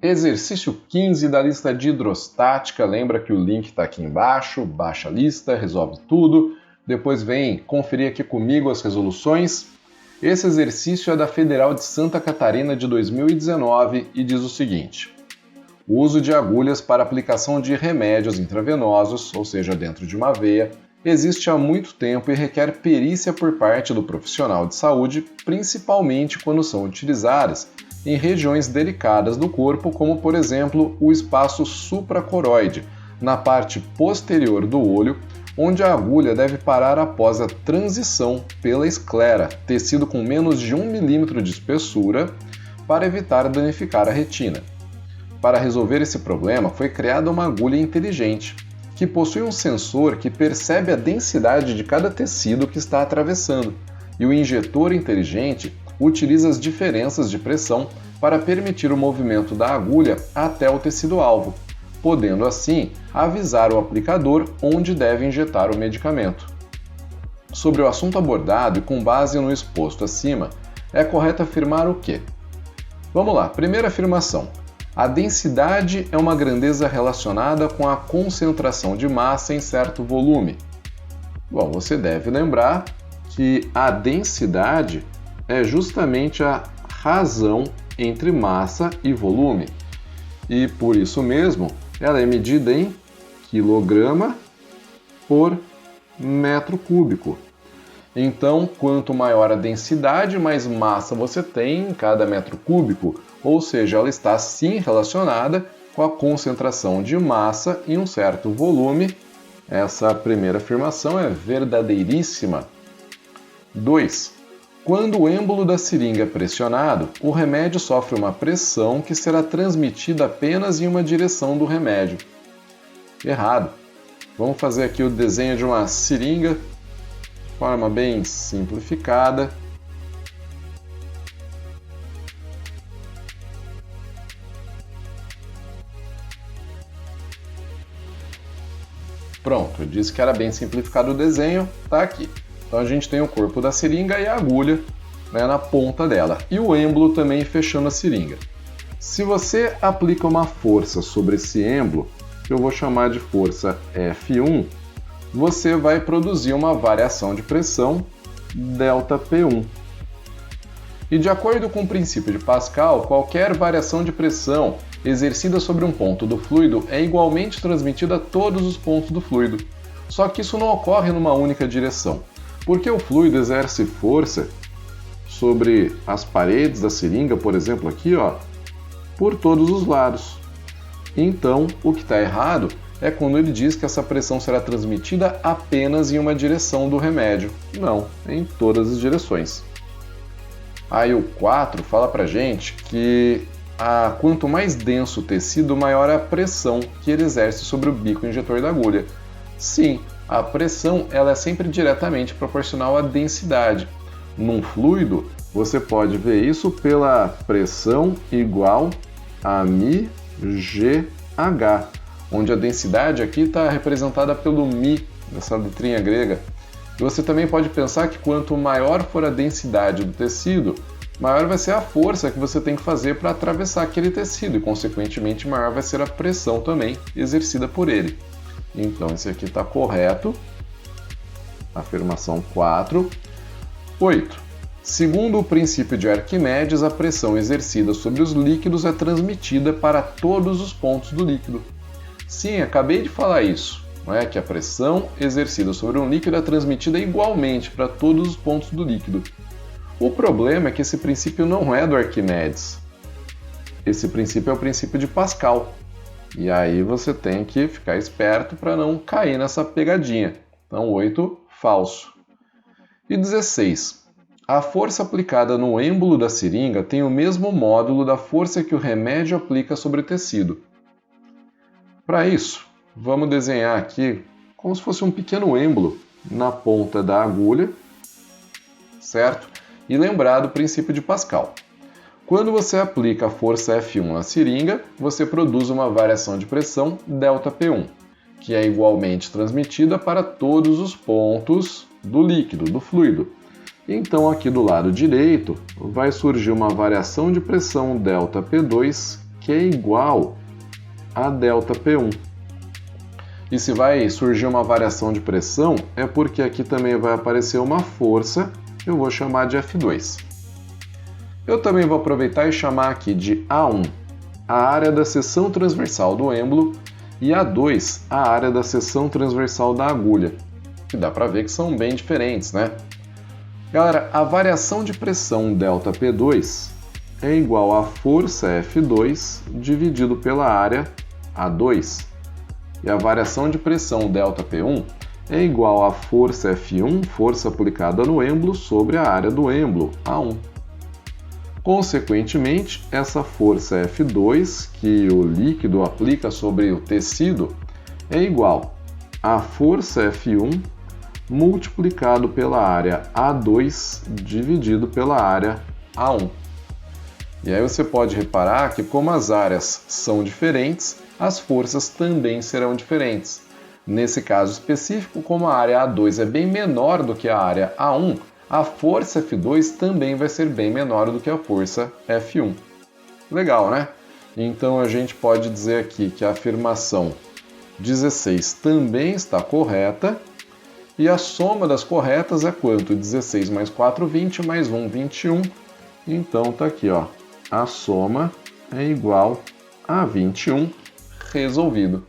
Exercício 15 da lista de hidrostática, lembra que o link está aqui embaixo, baixa a lista, resolve tudo, depois vem conferir aqui comigo as resoluções. Esse exercício é da Federal de Santa Catarina de 2019 e diz o seguinte: o uso de agulhas para aplicação de remédios intravenosos, ou seja, dentro de uma veia, existe há muito tempo e requer perícia por parte do profissional de saúde, principalmente quando são utilizadas em regiões delicadas do corpo, como por exemplo o espaço supracoroide, na parte posterior do olho, onde a agulha deve parar após a transição pela esclera, tecido com menos de 1 milímetro de espessura, para evitar danificar a retina. Para resolver esse problema, foi criada uma agulha inteligente, que possui um sensor que percebe a densidade de cada tecido que está atravessando, e o injetor inteligente utiliza as diferenças de pressão para permitir o movimento da agulha até o tecido-alvo, podendo assim avisar o aplicador onde deve injetar o medicamento. Sobre o assunto abordado e com base no exposto acima, é correto afirmar o quê? Vamos lá, primeira afirmação. A densidade é uma grandeza relacionada com a concentração de massa em certo volume. Bom, você deve lembrar que a densidade é justamente a razão entre massa e volume. E por isso mesmo, ela é medida em quilograma por metro cúbico. Então, quanto maior a densidade, mais massa você tem em cada metro cúbico, ou seja, ela está sim relacionada com a concentração de massa em um certo volume. Essa primeira afirmação é verdadeiríssima. 2. Quando o êmbolo da seringa é pressionado, o remédio sofre uma pressão que será transmitida apenas em uma direção do remédio. Errado. Vamos fazer aqui o desenho de uma seringa de forma bem simplificada. Pronto, eu disse que era bem simplificado o desenho, tá aqui. Então a gente tem o corpo da seringa e a agulha, né, na ponta dela, e o êmbolo também fechando a seringa. Se você aplica uma força sobre esse êmbolo, que eu vou chamar de força F1, você vai produzir uma variação de pressão ΔP1. E de acordo com o princípio de Pascal, qualquer variação de pressão exercida sobre um ponto do fluido é igualmente transmitida a todos os pontos do fluido. Só que isso não ocorre numa única direção, porque o fluido exerce força sobre as paredes da seringa, por exemplo, aqui, ó, por todos os lados. Então, o que está errado é quando ele diz que essa pressão será transmitida apenas em uma direção do remédio. Não, em todas as direções. Aí o 4 fala pra gente que quanto mais denso o tecido, maior a pressão que ele exerce sobre o bico injetor da agulha. Sim, a pressão ela é sempre diretamente proporcional à densidade. Num fluido, você pode ver isso pela pressão igual a μgh, onde a densidade aqui está representada pelo μ, nessa letrinha grega. E você também pode pensar que quanto maior for a densidade do tecido, maior vai ser a força que você tem que fazer para atravessar aquele tecido e, consequentemente, maior vai ser a pressão também exercida por ele. Então, esse aqui está correto. Afirmação 4. 8. Segundo o princípio de Arquimedes, a pressão exercida sobre os líquidos é transmitida para todos os pontos do líquido. Sim, acabei de falar isso. Não é que a pressão exercida sobre um líquido é transmitida igualmente para todos os pontos do líquido. O problema é que esse princípio não é do Arquimedes. Esse princípio é o princípio de Pascal. E aí você tem que ficar esperto para não cair nessa pegadinha. Então, 8, falso. E 16. A força aplicada no êmbolo da seringa tem o mesmo módulo da força que o remédio aplica sobre o tecido. Para isso, vamos desenhar aqui como se fosse um pequeno êmbolo na ponta da agulha, certo? E lembrar do princípio de Pascal. Quando você aplica a força F1 na seringa, você produz uma variação de pressão ΔP1, que é igualmente transmitida para todos os pontos do líquido, do fluido. Então aqui do lado direito vai surgir uma variação de pressão ΔP2, que é igual a ΔP1. E se vai surgir uma variação de pressão, é porque aqui também vai aparecer uma força, que eu vou chamar de F2. Eu também vou aproveitar e chamar aqui de A1, a área da seção transversal do êmbolo, e A2, a área da seção transversal da agulha. Que dá para ver que são bem diferentes, né? Galera, a variação de pressão ΔP2 é igual à força F2 dividido pela área A2. E a variação de pressão ΔP1 é igual à força F1, força aplicada no êmbolo, sobre a área do êmbolo, A1. Consequentemente, essa força F2 que o líquido aplica sobre o tecido é igual à força F1 multiplicado pela área A2 dividido pela área A1. E aí você pode reparar que, como as áreas são diferentes, as forças também serão diferentes. Nesse caso específico, como a área A2 é bem menor do que a área A1, a força F2 também vai ser bem menor do que a força F1. Legal, né? Então a gente pode dizer aqui que a afirmação 16 também está correta, e a soma das corretas é quanto? 16 mais 4, 20, mais 1, 21. Então tá aqui, ó. A soma é igual a 21, resolvido.